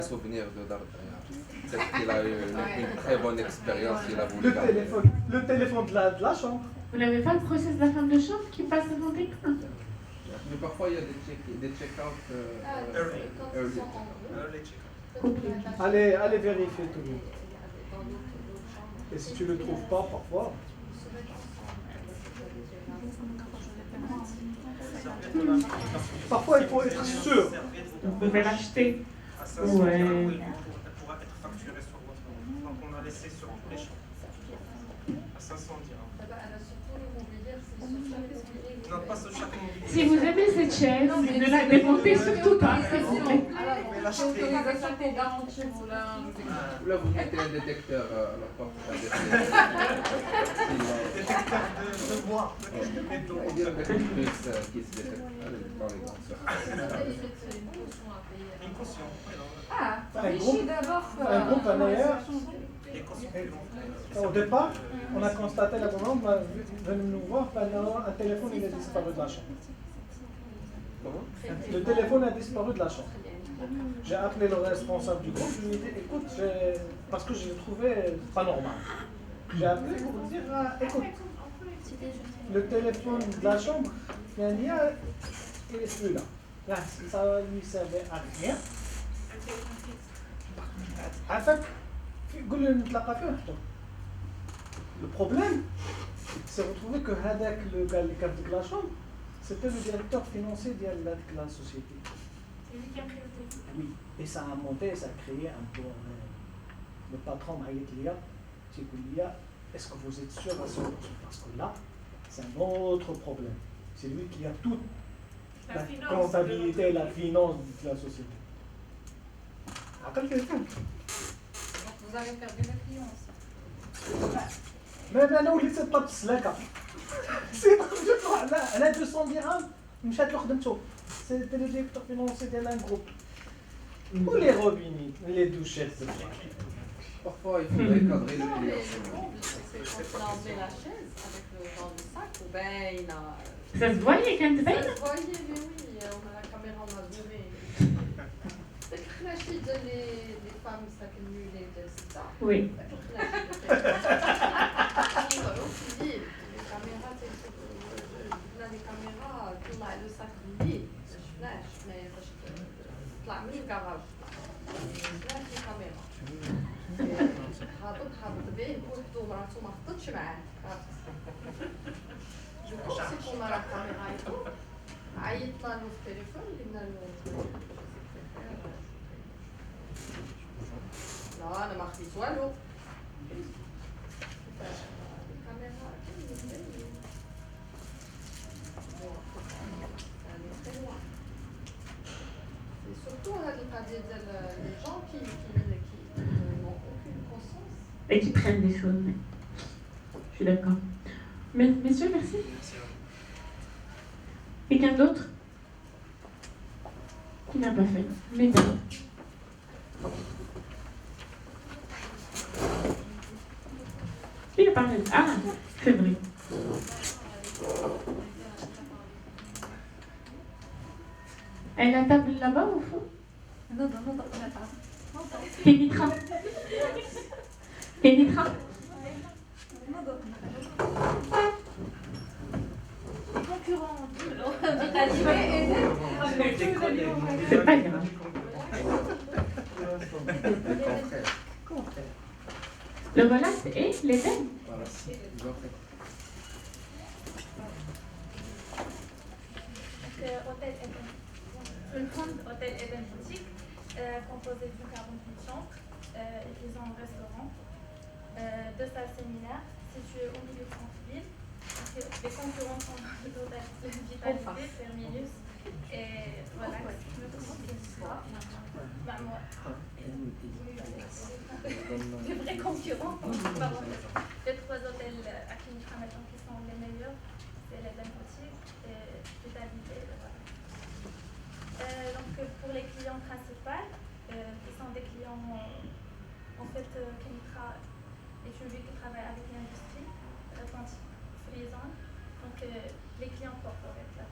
Souvenir de Dardaya. Peut-être qu'il a eu une très bonne expérience, il a voulu garder. Le téléphone de la chambre. Vous n'avez pas le process de la femme de chambre qui passe devant l'écran? Mais parfois il y a des check-out early. Allez vérifier tout le monde. Et si tu ne le trouves pas, parfois. Parfois, il faut être sûr. Vous pouvez l'acheter. Ça, Ouais. elle pourra être facturée sur votre nom. Donc on a laissé sur tous les champs. À 500 dirhams. Non, pas sur chaque mobilier. Si vous aimez cette chaise, ne la démontez surtout pas, s'il vous plaît. Ou là vous mettez un détecteur à la porte. Détecteur de bois. Il y a un détecteur qui se détecte dans les grandes surfaces. Une caution. Un groupe ailleurs. Au départ, on a constaté la commande, venez nous voir, un téléphone il est disparu de la chambre. Comment? Le téléphone a disparu de la chambre. J'ai appelé le responsable du groupe, je lui ai dit écoute, parce que je l'ai trouvé pas normal. J'ai appelé pour lui dire écoute, le téléphone de la chambre, il est plus là. Là, ça ne lui servait à rien. En fait, le problème, c'est retrouvé que Hadak, le gars de la chambre, c'était le directeur financier de la société. Oui, et ça a monté, ça a créé un peu. Le patron m'a dit est-ce que vous êtes sûr à 100%? Parce que là, c'est un autre problème. C'est lui qui a toute la comptabilité, la finance de la société. Après quelqu'un. Vous avez perdu le client aussi. Mais انا وليت طلبت السلاكه سي خرجت على 200 درهم مشات له خدمته سيتي لو ديريكتور فينونسي ديال ان جروب ولي روبيني لي دوشيت Parfois il faudrait cadrer le client. Quand on a enlevé la chaise avec dans le sac, ou ben il a. Ça se voyait quand même. Ça se voyait, mais oui, on a la caméra, on a zoomé. Les femmes, ça qui nous les ça. Oui. طلع له ساك بالليل ما شفناش حنايا فاش طلع من الكراج شفناه في الكاميرا هابط به بوحدو مراتو ما هبطتش معاه جو بونسي كون راه الكاميرا ايتو عيطنا له في التليفون قلنا له لا انا ما خديت والو الكاميرا surtout les gens qui n'ont aucune conscience. Et qui prennent des choses. Mais... Je suis d'accord. Messieurs, merci. Quelqu'un d'autre qui n'a pas fait? Mesdames. Qui a parlé? Ah, c'est vrai. Elle a la table là-bas au fond? Non, on n'a pas. Pénétra. Pénétra. Les concurrents. C'est pas grave. Le relax et l'Éden. Voilà, Hôtel Eden. Une grande hôtel Eden boutique composée d'une 48 chambres et ils ont un restaurant, 2 salles séminaires situées au milieu de centre-ville. Les concurrents sont l'hôtel Vitalité, Terminus et voilà. Les vrais concurrents, les 3 hôtels à Clinica maintenant qui sont les meilleurs, c'est l'Eden boutique et Vitalité. Donc pour les clients principaux, qui sont des clients, en fait, Kenitra est une ville qui travaille avec l'industrie, frison, donc les clients corporate là.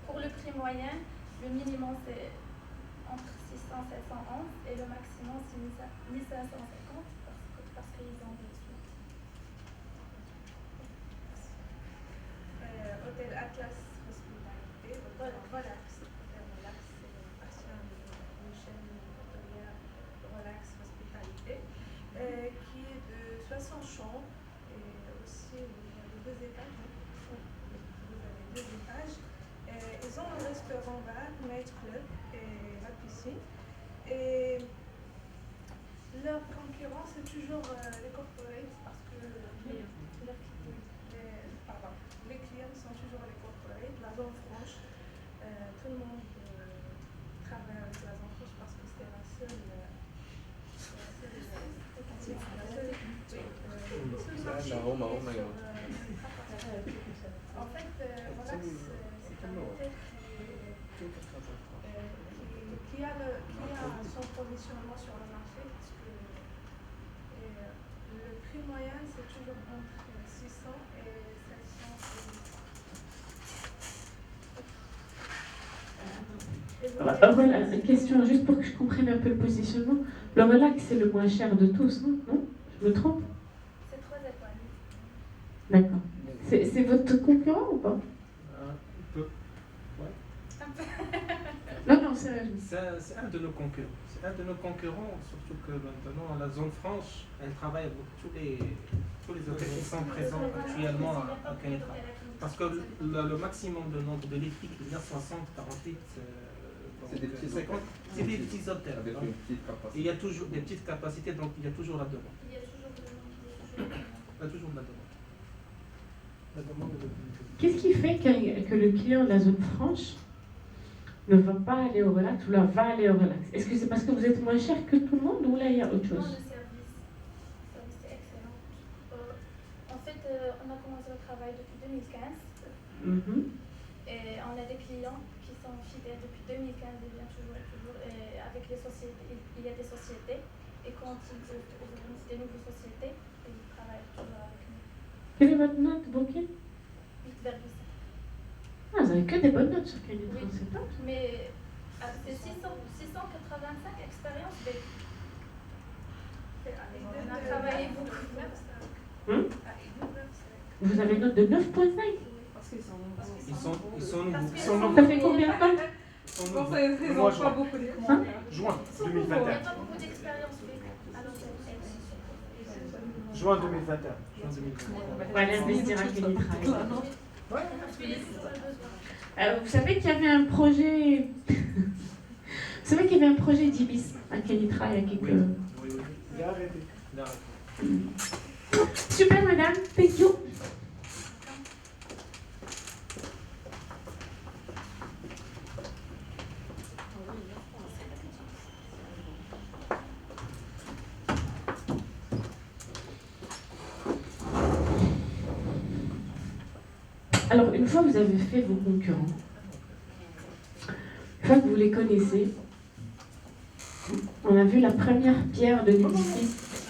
Pour le prix prix moyen, le minimum c'est entre 600 et 711 et le maximum c'est 1550 parce qu'ils ont des suites. Hôtel Atlas Hospitalité, Relax, Relax, c'est appartient à une chaîne hôtelière Relax Hospitalité, qui est de 60 chambres et aussi il y a 2 étages. Vous avez 2 étages. Ils ont un restaurant-bar, night club et la piscine. Et leur concurrent, c'est toujours les corporates parce que les clients sont toujours les corporates. La zone franche, tout le monde travaille avec la zone franche parce que c'était la seule en fait, Relax, c'est un hôtel qui a son positionnement sur le marché parce que le prix moyen c'est toujours entre 600 et 700. Voilà, une question juste pour que je comprenne un peu le positionnement. Le Relax, c'est le moins cher de tous, non? Non? Je me trompe? C'est 3 étoiles. D'accord. C'est votre concurrent ou pas? Un peu. Ouais. Non, c'est C'est un de nos concurrents. C'est un de nos concurrents, surtout que maintenant la zone franche, elle travaille avec tous les hôtels qui sont présents actuellement à Kenitra. Parce que le maximum de nombre de lits fixes, il y a 60, 48. C'est des petits 50. C'est des petits hôtels. Avec une petite capacité. Il y a toujours des petites capacités, donc il y a toujours la demande. Il y a toujours de la demande. Qu'est-ce qui fait que le client de la zone franche ne va pas aller au Relax ou là va aller au Relax? Est-ce que c'est parce que vous êtes moins cher que tout le monde ou là il y a autre Non, chose? le service c'est excellent. En fait, on a commencé le travail depuis 2015 et on a des clients qui sont fidèles depuis 2015 et viennent toujours et toujours. Et avec les sociétés, il y a des sociétés et quand ils ouvrent des nouvelles sociétés, ils travaillent toujours avec nous. Quelle est votre note, Bokeh? 8,5. Ah, vous avez que des bonnes notes sur Kenitra, Oui, c'est pas? mais c'est 685 expériences B. On a travaillé beaucoup. Vous avez une note de 9,5? Ils sont nouveaux. Ça fait combien de temps? Ils n'ont pas beaucoup de Juin Il n'y 2021. a pas beaucoup d'expérience B. Juin 2021. On va aller investir à Kenitra. Vous savez qu'il y avait un projet. Vous savez qu'il y avait un projet d'Ibis à Kenitra il y a quelques. Oui. Il a arrêté. Super, madame. Thank you. Alors, une fois que vous avez fait vos concurrents, une fois que vous les connaissez, on a vu la première pierre de l'édifice.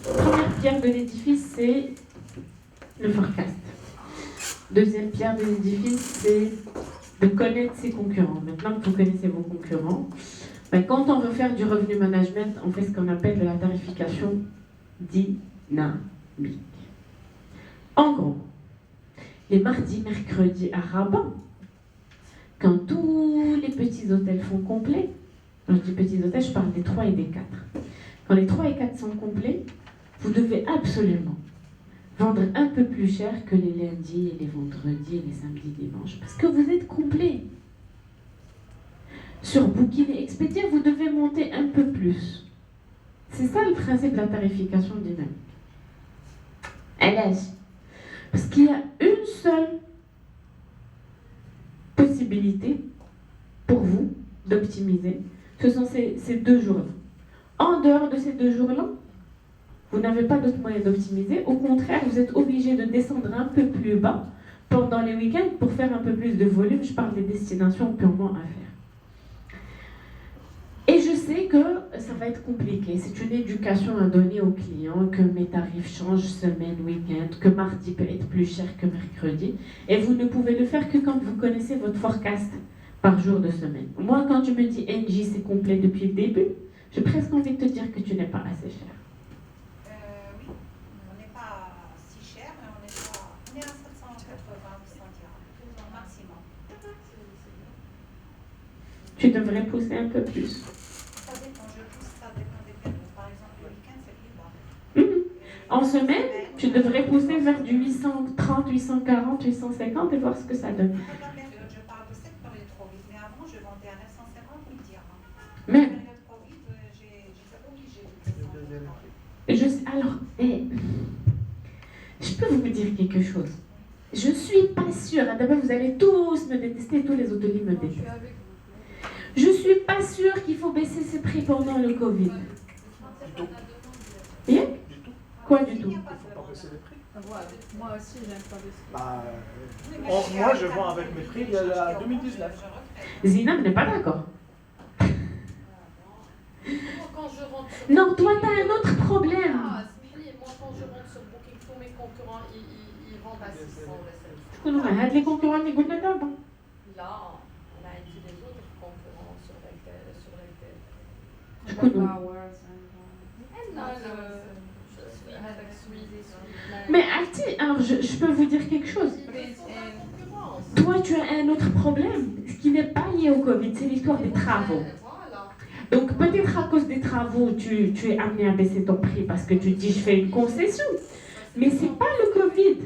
La première pierre de l'édifice, c'est le forecast. Deuxième pierre de l'édifice, c'est de connaître ses concurrents. Maintenant que vous connaissez vos concurrents, quand on veut faire du revenu management, on fait ce qu'on appelle de la tarification dynamique. En gros, les mardis, mercredis à Rabat, quand tous les petits hôtels sont complets, quand je dis petits hôtels, je parle des 3 et des 4. Quand les 3 et 4 sont complets, vous devez absolument vendre un peu plus cher que les lundis et les vendredis et les samedis, dimanches, parce que vous êtes complet. Sur Booking et Expedia, vous devez monter un peu plus. C'est ça le principe de la tarification dynamique. Allez. Parce qu'il y a une seule possibilité pour vous d'optimiser. Ce sont ces 2 jours-là. En dehors de ces 2 jours-là, vous n'avez pas d'autre moyen d'optimiser. Au contraire, vous êtes obligé de descendre un peu plus bas pendant les week-ends pour faire un peu plus de volume. Je parle des destinations purement affaires. Et je sais que ça va être compliqué. C'est une éducation à donner aux clients que mes tarifs changent semaine, week-end, que mardi peut être plus cher que mercredi. Et vous ne pouvez le faire que quand vous connaissez votre forecast par jour de semaine. Moi, quand tu me dis NJ, c'est complet depuis le début, j'ai presque envie de te dire que tu n'es pas assez cher. Oui, on n'est pas si cher, mais on est à 780 maximum. Tu devrais pousser un peu plus. Ça dépend, je pousse, ça dépend des périodes. Par exemple, le week-end, c'est plus bas. En semaine, tu devrais pousser vers du 830, 840, 850 et voir ce que ça donne. La période, je parle de cette période Covid, mais avant, je vendais à 950 dirhams. Mais La période Covid, j'étais obligée de descendre. alors, je peux vous dire quelque chose. Je suis pas sûre. D'abord, vous allez tous me détester, tous les hôteliers me détestent. Je suis pas sûre qu'il faut baisser ses prix pendant le Covid. Du tout. Bien? Du tout. Quoi du tout? Il ne faut pas baisser les prix. Voilà. Moi aussi, j'aime pas baisser. Moi, je vends avec mes prix à 2019. Zinab n'est pas d'accord. Moi, quand je rentre sur Non, toi, tu as un autre problème. moi, quand je rentre sur Booking, tous mes concurrents, ils vendent à 600 Les concurrents, ils goûtent d'abord. Là, on a dit les autres concurrents sur lesquels. Mais Alti, alors je peux vous dire quelque chose. Toi, tu as un autre problème, ce qui n'est pas lié au Covid, c'est l'histoire des travaux. Donc peut-être à cause des travaux, tu es amené à baisser ton prix parce que tu te dis je fais une concession. Mais c'est pas le Covid.